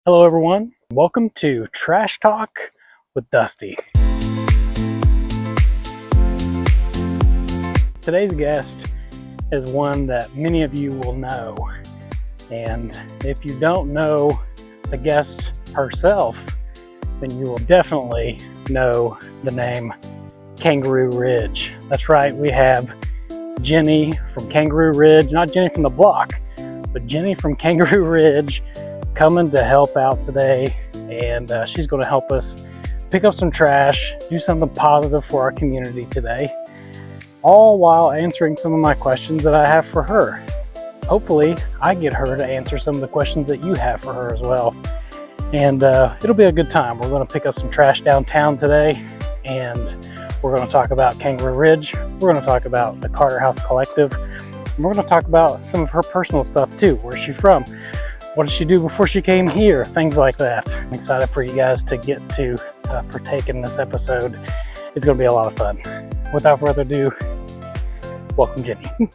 Hello everyone, welcome to Trash Talk with Dusty. Today's guest is one that many of you will know, and if you don't know the guest herself, then you will definitely know the name Kangaroo Ridge. That's right, we have Jenni from Kangaroo Ridge, not Jenni from the block, but Jenni from Kangaroo Ridge coming to help out today, and she's going to help us pick up some trash, do something positive for our community today, all while answering some of my questions that I have for her. Hopefully I get her to answer some of the questions that you have for her as well, and it'll be a good time. We're going to pick up some trash downtown today, and we're going to talk about Kangaroo Ridge, we're going to talk about the Carter House Collective, and we're going to talk about some of her personal stuff too. Where's she from? What did she do before she came here? Things like that. I'm excited for you guys to get to partake in this episode. It's going to be a lot of fun. Without further ado, welcome Jenni. Hey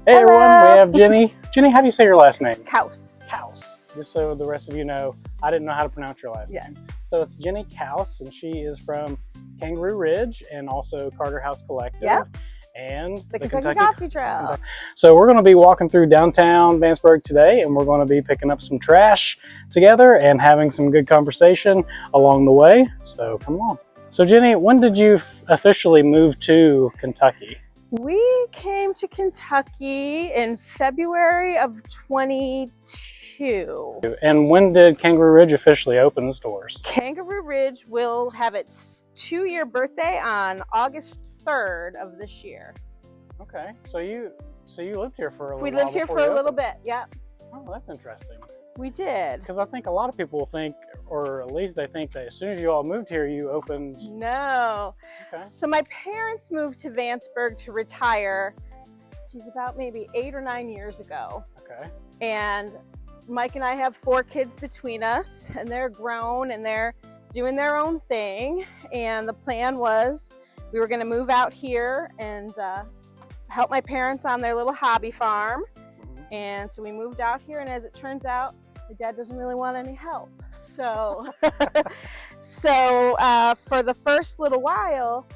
Hello. Everyone, we have Jenni. Jenni, how do you say your last name? Kaus. Kaus. Just so the rest of you know, I didn't know how to pronounce your last name. So it's Jenni Kaus, and she is from Kangaroo Ridge and also Carter House Collective. Yep. And The Kentucky Coffee Trail. So we're going to be walking through downtown Vanceburg today, and we're going to be picking up some trash together and having some good conversation along the way. So come on. So Jenni, when did you officially move to Kentucky? We came to Kentucky in February of 22. And when did Kangaroo Ridge officially open its doors? Kangaroo Ridge will have its 2-year birthday on August 3rd of this year. Okay, so you lived here for a little while. We lived here for a little bit, yep. Oh, that's interesting. We did. Because I think a lot of people think, or at least they think, that as soon as you all moved here, you opened. No. Okay. So my parents moved to Vanceburg to retire, about maybe 8 or 9 years ago. Okay. And Mike and I have 4 kids between us, and they're grown and they're doing their own thing. And the plan was we were going to move out here and help my parents on their little hobby farm. Mm-hmm. And so we moved out here, and as it turns out, my dad doesn't really want any help. So, for the first little while,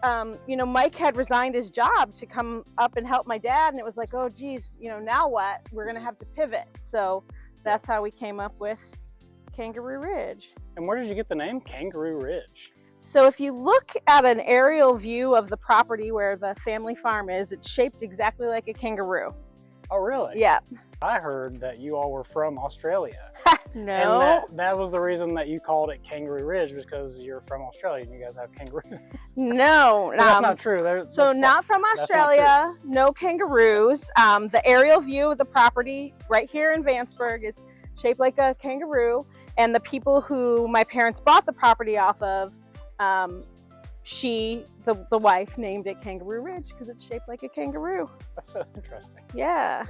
Mike had resigned his job to come up and help my dad, and it was like, oh geez, now what? We're gonna have to pivot. So that's how we came up with Kangaroo Ridge. And where did you get the name Kangaroo Ridge? So if you look at an aerial view of the property where the family farm is, it's shaped exactly like a kangaroo. Oh really? Yeah. I heard that you all were from Australia. No. And that was the reason that you called it Kangaroo Ridge, because you're from Australia and you guys have kangaroos. No. So that's not true. Not from Australia, no kangaroos. The aerial view of the property right here in Vanceburg is shaped like a kangaroo. And the people who my parents bought the property off of, the wife named it Kangaroo Ridge because it's shaped like a kangaroo. That's so interesting. Yeah.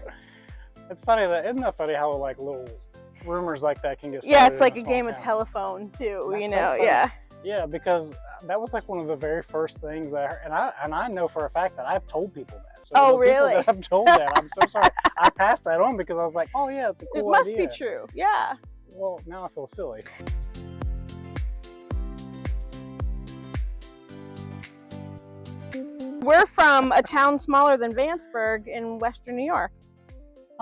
It's funny isn't that funny how like little rumors like that can get started. Yeah, it's like in a game town. of telephone too, That's so yeah. funny. Yeah, because that was like one of the very first things that I heard, and I know for a fact that I've told people that. So oh, the people really? That I've told that. I'm so sorry. I passed that on because I was like, oh yeah, it's a cool idea. It must be true. Yeah. Well, now I feel silly. We're from a town smaller than Vanceburg in Western New York.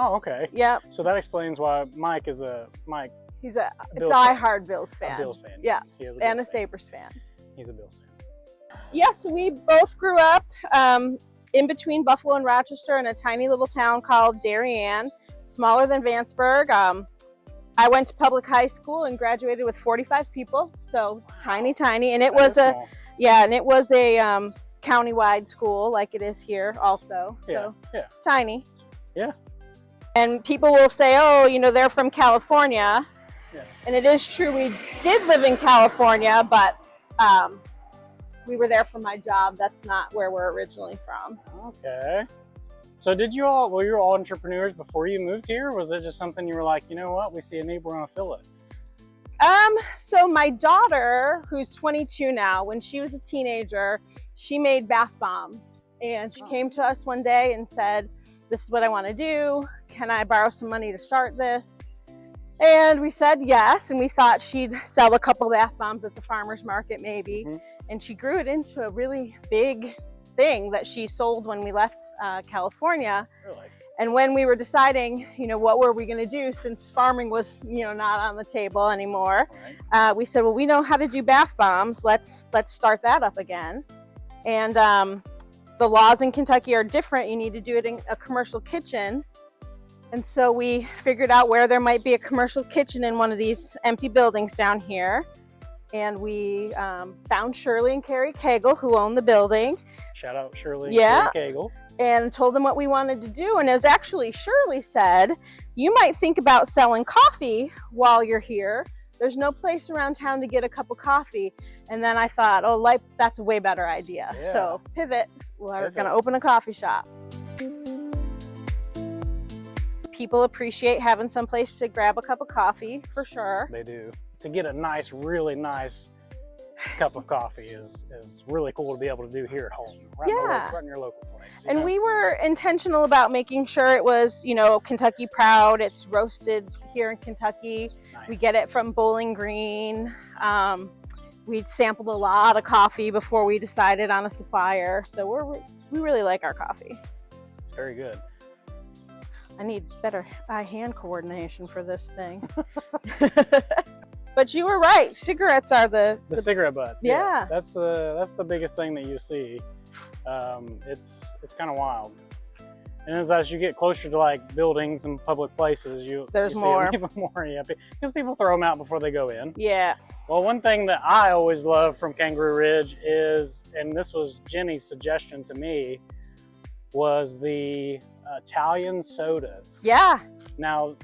Oh, okay. Yep. So that explains why Mike. He's a Bills die-hard Bills fan. A Bills fan. Yeah. Yes. He is And a Bills fan. Sabres fan. He's a Bills fan. Yes, we both grew up in between Buffalo and Rochester in a tiny little town called Darien, smaller than Vanceburg. I went to public high school and graduated with 45 people, so tiny, and it was a countywide school like it is here also. So yeah. Tiny. Yeah. And people will say, oh, they're from California. Yeah. And it is true, we did live in California, but we were there for my job. That's not where we're originally from. Okay. So were you all entrepreneurs before you moved here? Or was it just something you were like, you know what, we see a need, we're gonna fill it? So my daughter, who's 22 now, when she was a teenager, she made bath bombs. And she came to us one day and said, this is what I want to do. Can I borrow some money to start this? And we said yes, and we thought she'd sell a couple bath bombs at the farmer's market maybe. And she grew it into a really big thing that she sold when we left California. Really? And when we were deciding, what were we going to do since farming was, not on the table anymore, Right. We said, well, we know how to do bath bombs. Let's start that up again. And the laws in Kentucky are different. You need to do it in a commercial kitchen. And so we figured out where there might be a commercial kitchen in one of these empty buildings down here. And we found Shirley and Carrie Cagle, who own the building. Shout out Shirley Yeah. and Carrie Cagle. And told them what we wanted to do. And as actually Shirley said, you might think about selling coffee while you're here. There's no place around town to get a cup of coffee. And then I thought, oh, that's a way better idea. Yeah. So pivot, we're going to open a coffee shop. People appreciate having some place to grab a cup of coffee, for sure. They do. To get a nice, really nice cup of coffee is really cool to be able to do here at home, right in your local place. And we were intentional about making sure it was, Kentucky proud. It's roasted here in Kentucky. Nice. We get it from Bowling Green. We sampled a lot of coffee before we decided on a supplier. So we really like our coffee. It's very good. I need better eye-hand coordination for this thing. But you were right. Cigarettes are the cigarette butts. Yeah. That's the biggest thing that you see. It's kind of wild. And as you get closer to like buildings and public places, there's you more. See them even more. Yeah, because people throw them out before they go in. Yeah. Well, one thing that I always love from Kangaroo Ridge is, and this was Jenny's suggestion to me, was the Italian sodas. Yeah. Now,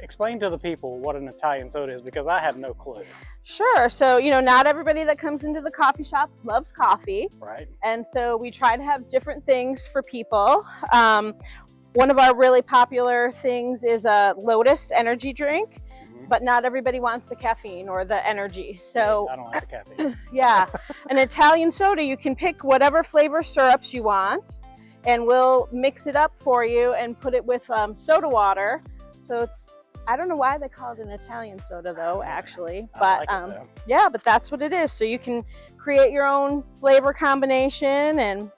explain to the people what an Italian soda is, because I have no clue. Sure. So, not everybody that comes into the coffee shop loves coffee. Right. And so we try to have different things for people. One of our really popular things is a Lotus energy drink, but not everybody wants the caffeine or the energy. So I don't like the caffeine. Yeah. An Italian soda, you can pick whatever flavor syrups you want, and we'll mix it up for you and put it with soda water. So I don't know why they call it an Italian soda though, actually, but yeah, but that's what it is. So you can create your own flavor combination. And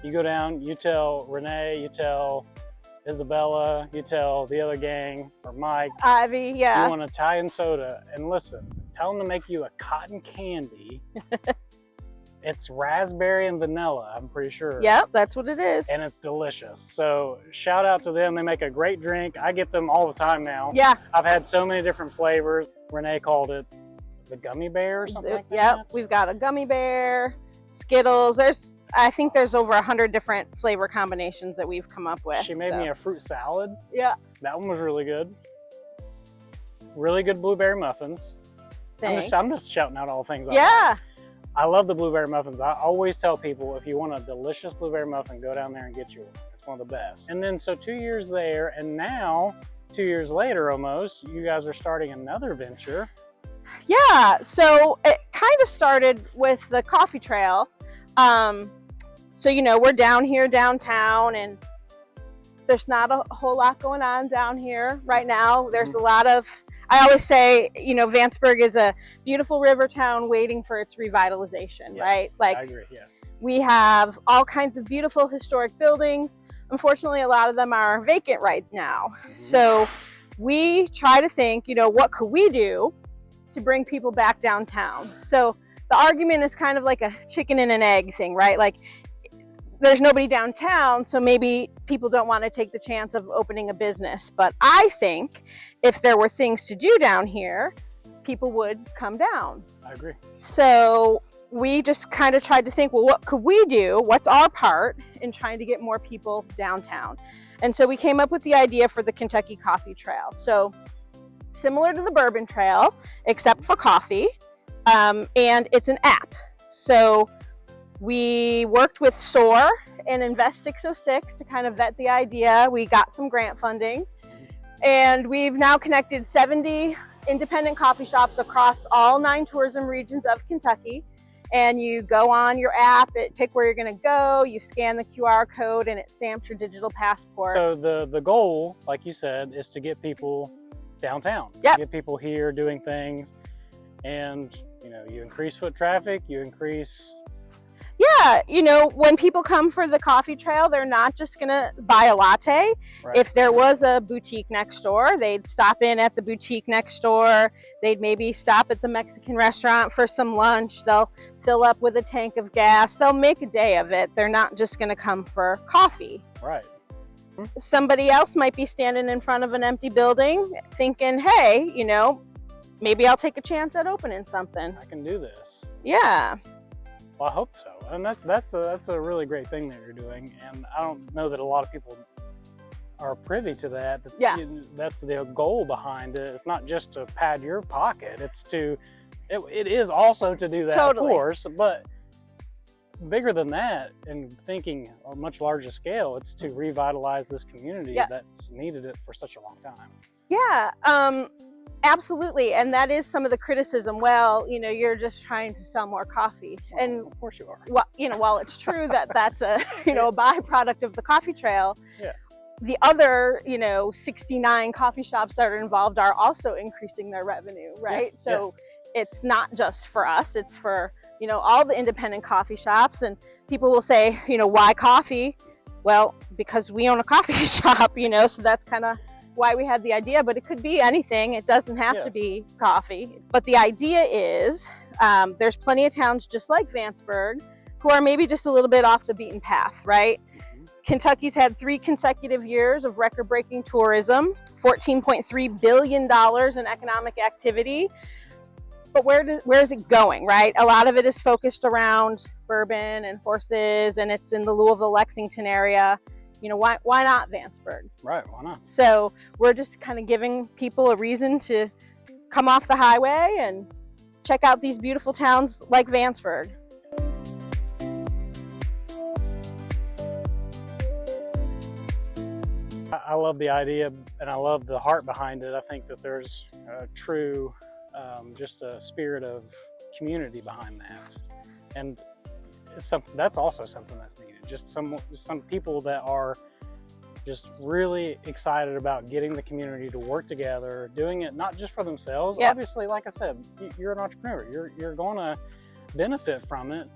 you go down, you tell Renee, you tell Isabella, you tell the other gang, or Mike, Ivy, yeah, you want Italian soda, and listen, tell them to make you a cotton candy. It's raspberry and vanilla, I'm pretty sure. Yep, that's what it is. And it's delicious. So shout out to them. They make a great drink. I get them all the time now. Yeah. I've had so many different flavors. Renee called it the gummy bear or something like that. Yep, we've got a gummy bear, Skittles. I think there's over 100 different flavor combinations that we've come up with. She made me a fruit salad. Yeah. That one was really good. Really good blueberry muffins. I'm just shouting out all the things I like. I love the blueberry muffins. I always tell people, if you want a delicious blueberry muffin, go down there and get yours. It's one of the best. And then, so 2 years there, and now 2 years later almost, you guys are starting another venture. Yeah, so it kind of started with the coffee trail. So, we're down here downtown, and there's not a whole lot going on down here right now. There's a lot of, I always say, Vanceburg is a beautiful river town waiting for its revitalization, right? I agree, yes. We have all kinds of beautiful historic buildings. Unfortunately, a lot of them are vacant right now. So we try to think, what could we do to bring people back downtown? So the argument is kind of like a chicken and an egg thing, right? Like, there's nobody downtown, so maybe people don't want to take the chance of opening a business. But I think if there were things to do down here, people would come down. I agree. So we just kind of tried to think, well, what could we do? What's our part in trying to get more people downtown? And so we came up with the idea for the Kentucky Coffee Trail. So similar to the Bourbon Trail, except for coffee, and it's an app. So we worked with SOAR and Invest 606 to kind of vet the idea. We got some grant funding, and we've now connected 70 independent coffee shops across all 9 tourism regions of Kentucky. and you go on your app, pick where you're going to go, you scan the QR code, and it stamps your digital passport. So the goal, like you said, is to get people downtown. Yep. Get people here doing things, and you increase foot traffic, you increase. Yeah, when people come for the coffee trail, they're not just gonna buy a latte. Right. If there was a boutique next door, they'd stop in at the boutique next door. They'd maybe stop at the Mexican restaurant for some lunch. They'll fill up with a tank of gas. They'll make a day of it. They're not just gonna come for coffee. Right. Somebody else might be standing in front of an empty building thinking, hey, maybe I'll take a chance at opening something. I can do this. Yeah. Well, I hope so, and that's a really great thing that you're doing, and I don't know that a lot of people are privy to that. But yeah, that's the goal behind it. It's not just to pad your pocket; it is also to do that, totally. Of course. But bigger than that, and thinking on a much larger scale, it's to revitalize this community that's needed it for such a long time. Yeah. Absolutely, and that is some of the criticism. Well, you're just trying to sell more coffee, and of course you are. Well, while it's true that that's a a byproduct of the coffee trail, the other 69 coffee shops that are involved are also increasing their revenue, right? Yes, so it's not just for us; it's for all the independent coffee shops. And people will say, why coffee? Well, because we own a coffee shop, so that's kind of why we had the idea, but it could be anything. It doesn't have to be coffee. But the idea is there's plenty of towns just like Vanceburg who are maybe just a little bit off the beaten path, right? Mm-hmm. Kentucky's had 3 consecutive years of record-breaking tourism, $14.3 billion in economic activity. But where is it going, right? A lot of it is focused around bourbon and horses, and it's in the Louisville, Lexington area. Why not Vanceburg? Right, why not? So we're just kind of giving people a reason to come off the highway and check out these beautiful towns like Vanceburg. I love the idea, and I love the heart behind it. I think that there's a true, just a spirit of community behind that. And that's also something that's needed. Just some people that are just really excited about getting the community to work together, doing it not just for themselves. Yep. Obviously, like I said, you're an entrepreneur. You're going to benefit from it,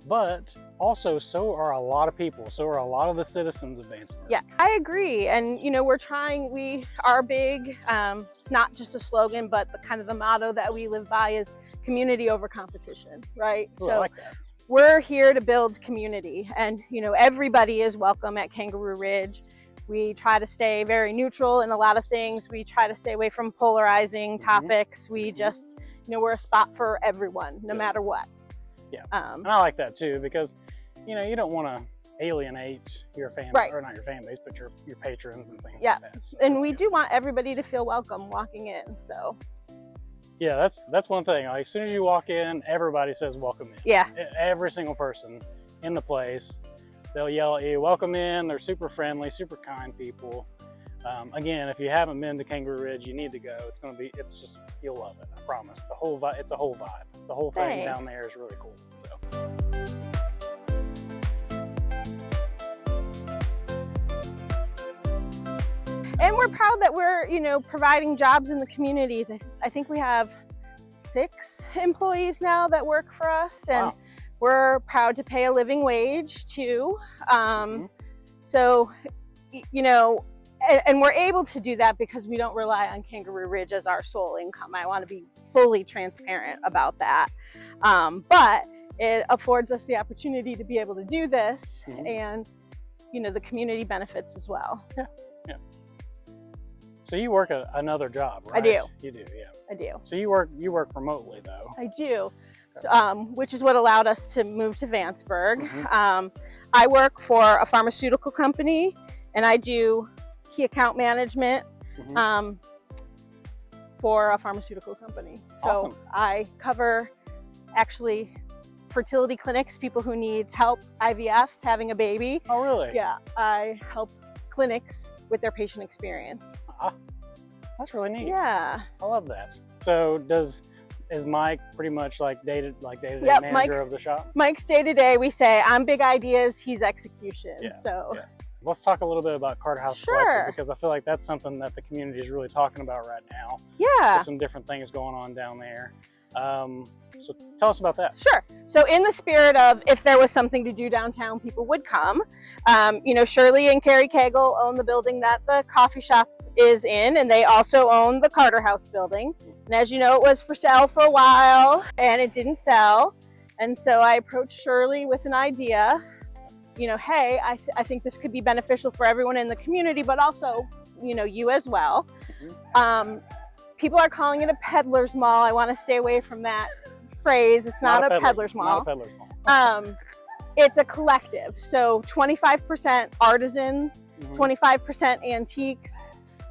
but also so are a lot of people. So are a lot of the citizens of Vanceburg. Yeah, I agree. And we're trying. We are big. It's not just a slogan, but the motto that we live by is community over competition, right? Ooh, so I like that. We're here to build community, and everybody is welcome at Kangaroo Ridge. We try to stay very neutral in a lot of things. We try to stay away from polarizing topics. We just, we're a spot for everyone, no matter what. Yeah, and I like that too, because you don't want to alienate your fan, right, or not your fan base, but your patrons and things like that. So and we do want everybody to feel welcome walking in. So. Yeah, that's one thing. Like, as soon as you walk in, everybody says welcome in. Yeah. Every single person in the place, they'll yell at you, welcome in. They're super friendly, super kind people. Again, if you haven't been to Kangaroo Ridge, you need to go. You'll love it. I promise. It's a whole vibe. The whole thing down there is really cool. So. And we're proud that we're, providing jobs in the communities. I think we have 6 employees now that work for us, and we're proud to pay a living wage too. So, and we're able to do that because we don't rely on Kangaroo Ridge as our sole income. I want to be fully transparent about that. But it affords us the opportunity to be able to do this, and, the community benefits as well. Yeah. Yeah. So you work another job, right? I do. You do, yeah. I do. So you work remotely, though. I do, which is what allowed us to move to Vanceburg. I work for a pharmaceutical company, and I do key account management for a pharmaceutical company. So I cover actually fertility clinics, people who need help IVF, having a baby. Oh, really? Yeah, I help clinics with their patient experience. That's really neat. Yeah. I love that. So Is Mike pretty much like day-to-day Yep, manager of the shop? Mike's day-to-day. We say I'm big ideas, he's execution. Yeah, so yeah. Let's talk a little bit about Carter House Collective, because I feel like that's something that the community is really talking about right now. Yeah. There's some different things going on down there. So tell us about that. Sure. So in the spirit of if there was something to do downtown, people would come. You know, Shirley and Carrie Cagle own the building that the coffee shop is in, and they also own the Carter House building. And as you know, it was for sale for a while and it didn't sell. And so I approached Shirley with an idea, you know, hey, I think this could be beneficial for everyone in the community, but also, you know, you as well. People are calling it a peddler's mall. I want to stay away from that phrase. It's not a peddler's mall. Not a peddler's mall. It's a collective. So 25% artisans, 25% antiques,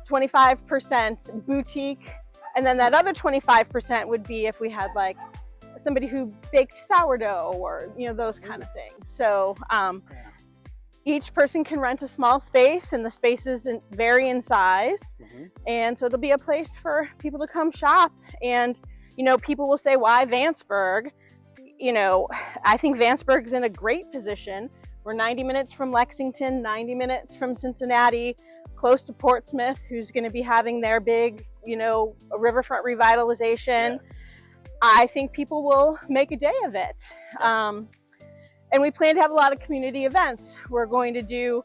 25% boutique, and then that other 25% would be if we had like somebody who baked sourdough or, you know, those kind of things. So each person can rent a small space, and the spaces vary in size. And so it'll be a place for people to come shop. And, you know, people will say, why Vanceburg? You know, I think Vanceburg's in a great position. We're 90 minutes from Lexington, 90 minutes from Cincinnati, close to Portsmouth, who's going to be having their big, you know, riverfront revitalization. Yes. I think people will make a day of it. And we plan to have a lot of community events. We're going to do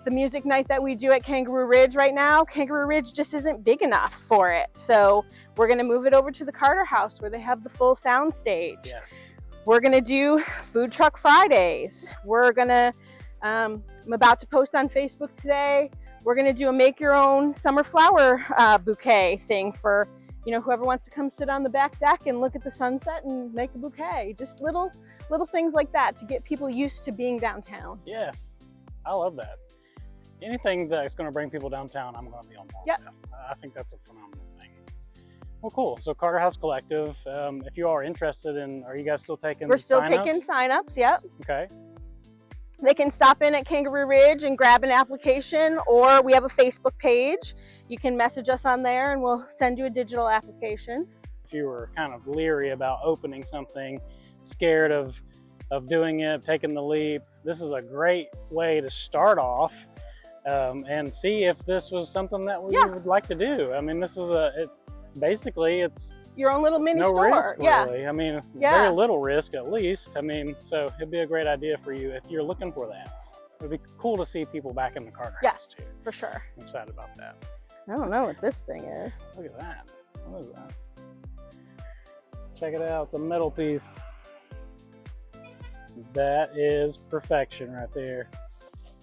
the music night that we do at Kangaroo Ridge right now. Kangaroo Ridge just isn't big enough for it. So we're going to move it over to the Carter House where they have the full sound stage. Yes. We're going to do Food Truck Fridays. We're going to, I'm about to post on Facebook today. We're going to do a make your own summer flower bouquet thing for, you know, whoever wants to come sit on the back deck and look at the sunset and make a bouquet. Just little things like that to get people used to being downtown. Yes, I love that. Anything that's going to bring people downtown, I'm going to be on board with. I think that's a phenomenal thing. Well, cool. So Carter House Collective, if you are interested in, are you guys still taking We're still sign-ups? taking sign-ups, yep. Okay. They can stop in at Kangaroo Ridge and grab an application, or we have a Facebook page. You can message us on there and we'll send you a digital application. If you were kind of leery about opening something, scared of doing it, taking the leap, this is a great way to start off and see if this was something that we would like to do. I mean, this is basically it's your own little mini store. Risk, really. I mean, very little risk at least. I mean, so it'd be a great idea for you if you're looking for that. It'd be cool to see people back in the Carter House too. For sure. I'm excited about that. I don't know what this thing is. Look at that. What is that? Check it out. It's a metal piece. That is perfection right there.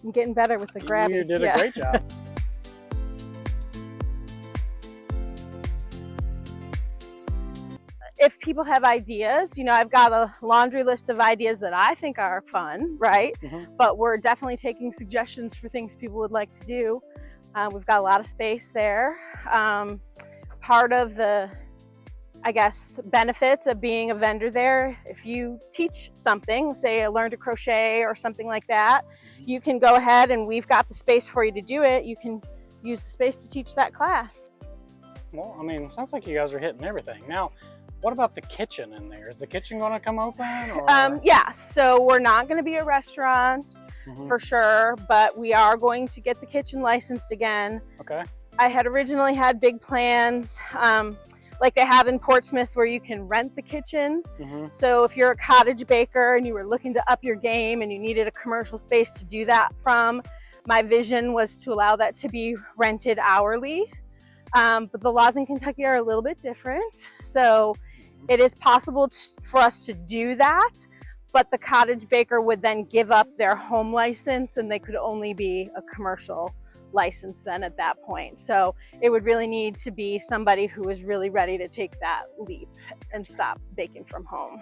I'm getting better with the grabbing. You did a great job. If people have ideas, you know, I've got a laundry list of ideas that I think are fun, right? But we're definitely taking suggestions for things people would like to do. We've got a lot of space there. Part of the, I guess, benefits of being a vendor there, if you teach something, say learn to crochet or something like that, you can go ahead and we've got the space for you to do it. You can use the space to teach that class. Well, I mean, it sounds like you guys are hitting everything. Now, what about the kitchen in there? Is the kitchen going to come open? Or? Yeah, so we're not going to be a restaurant for sure, but we are going to get the kitchen licensed again. Okay. I had originally had big plans, like they have in Portsmouth where you can rent the kitchen. So if you're a cottage baker and you were looking to up your game and you needed a commercial space to do that from, my vision was to allow that to be rented hourly. But the laws in Kentucky are a little bit different. So it is possible for us to do that, but the cottage baker would then give up their home license and they could only be a commercial license then at that point. So it would really need to be somebody who is really ready to take that leap and stop baking from home.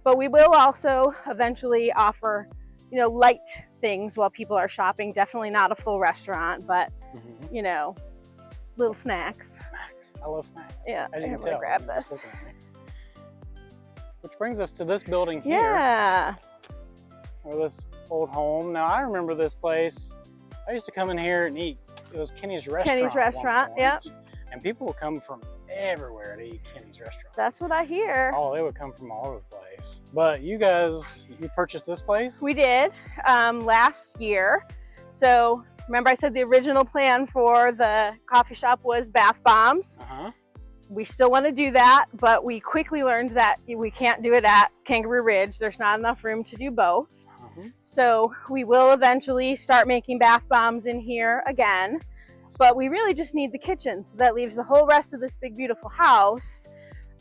But we will also eventually offer, you know, light things while people are shopping. Definitely not a full restaurant, but you know, little snacks. Snacks. I love snacks. Yeah, as you I'm can gonna tell. grab this. Which brings us to this building here. Yeah. Or this old home. Now I remember this place. I used to come in here and eat. It was Kenny's Restaurant. Kenny's Restaurant, yep. And people would come from everywhere to eat Kenny's restaurant. That's what I hear. Oh, they would come from all over the place. But you guys, you purchased this place? We did last year. So remember I said the original plan for the coffee shop was bath bombs. We still want to do that, but we quickly learned that we can't do it at Kangaroo Ridge. There's not enough room to do both. So we will eventually start making bath bombs in here again, but we really just need the kitchen. So that leaves the whole rest of this big, beautiful house.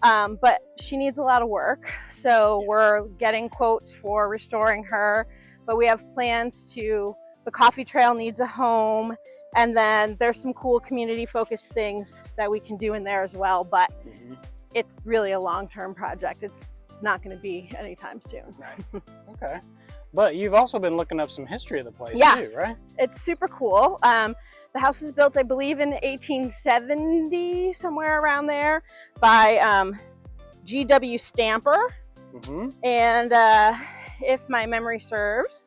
But she needs a lot of work. So we're getting quotes for restoring her, but we have plans to, the coffee trail needs a home. And then there's some cool community focused things that we can do in there as well. But it's really a long-term project. It's not going to be anytime soon. Right. Okay. But you've also been looking up some history of the place too, right? It's super cool. The house was built, I believe, in 1870, somewhere around there, by G.W. Stamper. And if my memory serves,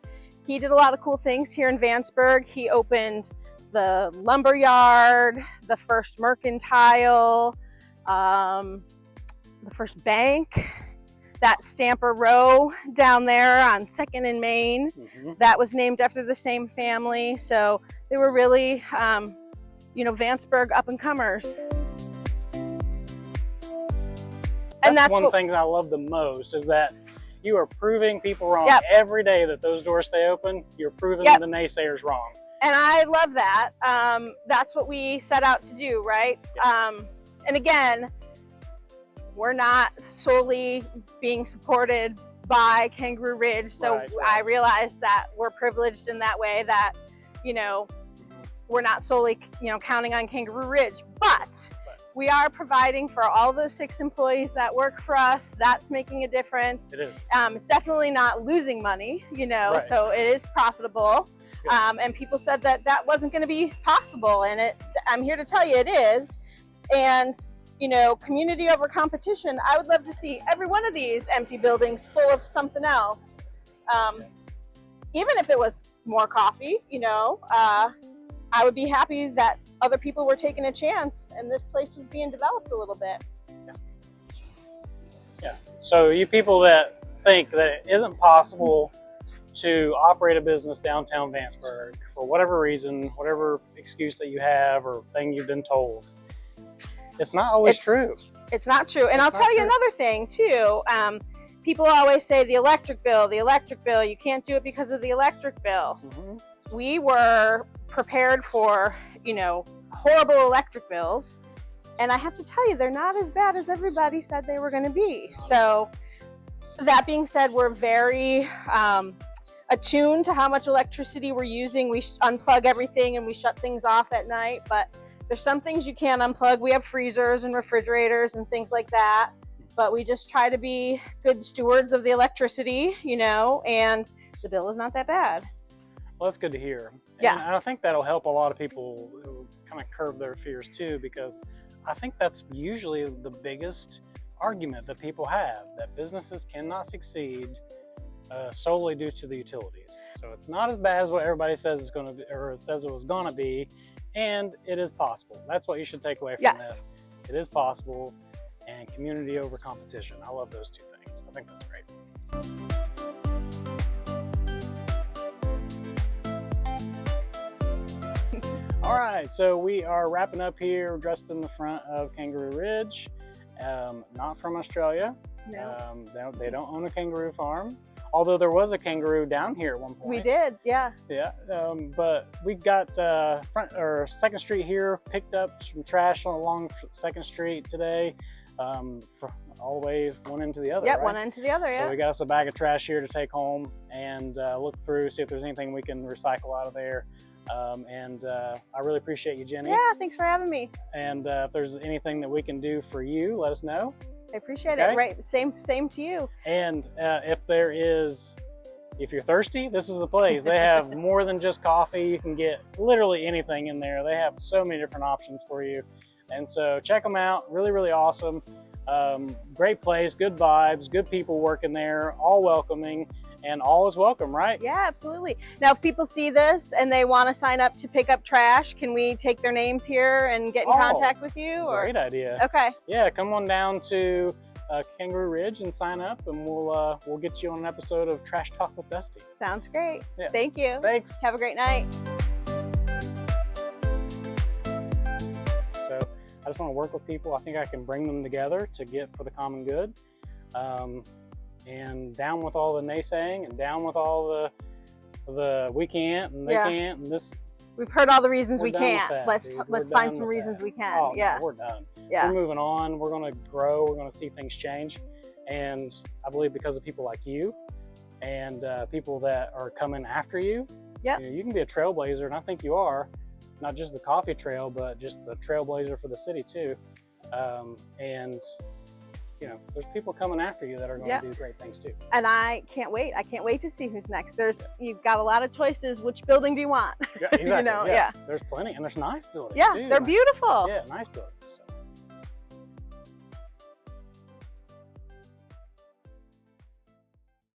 he did a lot of cool things here in Vanceburg. He opened the lumber yard, the first mercantile, the first bank, that Stamper Row down there on 2nd and Main, that was named after the same family. So they were really, you know, Vanceburg up and comers. And that's one thing that I love the most is that you are proving people wrong every day that those doors stay open. You're proving the naysayers wrong. And I love that. That's what we set out to do, right? And again, we're not solely being supported by Kangaroo Ridge. So I realize that we're privileged in that way that, you know, we're not solely, you know, counting on Kangaroo Ridge, but we are providing for all those 6 employees that work for us. That's making a difference. It is. It's definitely not losing money, you know, so it is profitable. And people said that that wasn't going to be possible. And I'm here to tell you it is. And, you know, community over competition. I would love to see every one of these empty buildings full of something else. Even if it was more coffee, you know, I would be happy that other people were taking a chance and this place was being developed a little bit. So you people that think that it isn't possible to operate a business downtown Vanceburg for whatever reason, whatever excuse that you have or thing you've been told, it's not always true. It's not true. And I'll tell you another thing too. People always say the electric bill, you can't do it because of the electric bill. We were prepared for, you know, horrible electric bills. And I have to tell you, they're not as bad as everybody said they were going to be. So that being said, we're very attuned to how much electricity we're using. We unplug everything and we shut things off at night, but there's some things you can't unplug. We have freezers and refrigerators and things like that, but we just try to be good stewards of the electricity, you know, and the bill is not that bad. Well, that's good to hear. And I think that'll help a lot of people who kind of curb their fears too, because I think that's usually the biggest argument that people have, that businesses cannot succeed solely due to the utilities. So it's not as bad as what everybody says it's going to be, or it says it was going to be, and it is possible. That's what you should take away from this. It is possible, and community over competition. I love those two things. I think that's great. All right, so we are wrapping up here dressed in the front of Kangaroo Ridge. Not from Australia. No. They don't own a kangaroo farm, although there was a kangaroo down here at one point. We did, yeah. Yeah, but we got front or 2nd Street here, picked up some trash along 2nd Street today, all the way one end to the other. Yep, right? one end to the other, So we got us a bag of trash here to take home and look through, see if there's anything we can recycle out of there. I really appreciate you, Jenny. Yeah, thanks for having me. And if there's anything that we can do for you, let us know. I appreciate it. Right, same to you. And if you're thirsty, this is the place. They have more than just coffee. You can get literally anything in there. They have so many different options for you. And so check them out. Really, really awesome. Great place, good vibes, good people working there, all welcoming. and all is welcome, right? Yeah, absolutely. Now, if people see this and they want to sign up to pick up trash, can we take their names here and get in contact with you? Or? Great idea. Okay. Yeah, come on down to Kangaroo Ridge and sign up, and we'll get you on an episode of Trash Talk with Dusty. Sounds great. Yeah. Thank you. Thanks. Have a great night. So I just want to work with people. I think I can bring them together to get for the common good. And down with all the naysaying, and down with all the we can't and they can't and this. We've heard all the reasons we done can't. with that, Let's find some reasons we can. Oh, yeah. no, we're done. Yeah. We're moving on. We're going to grow. We're going to see things change. And I believe because of people like you and people that are coming after you, yep. You can be a trailblazer, and I think you are. Not just the coffee trail, but just the trailblazer for the city too. And you know, there's people coming after you that are going to do great things too. And I can't wait. I can't wait to see who's next. You've got a lot of choices. Which building do you want? Yeah, exactly. You know, There's plenty, and there's nice buildings too. They're beautiful. Yeah, nice buildings.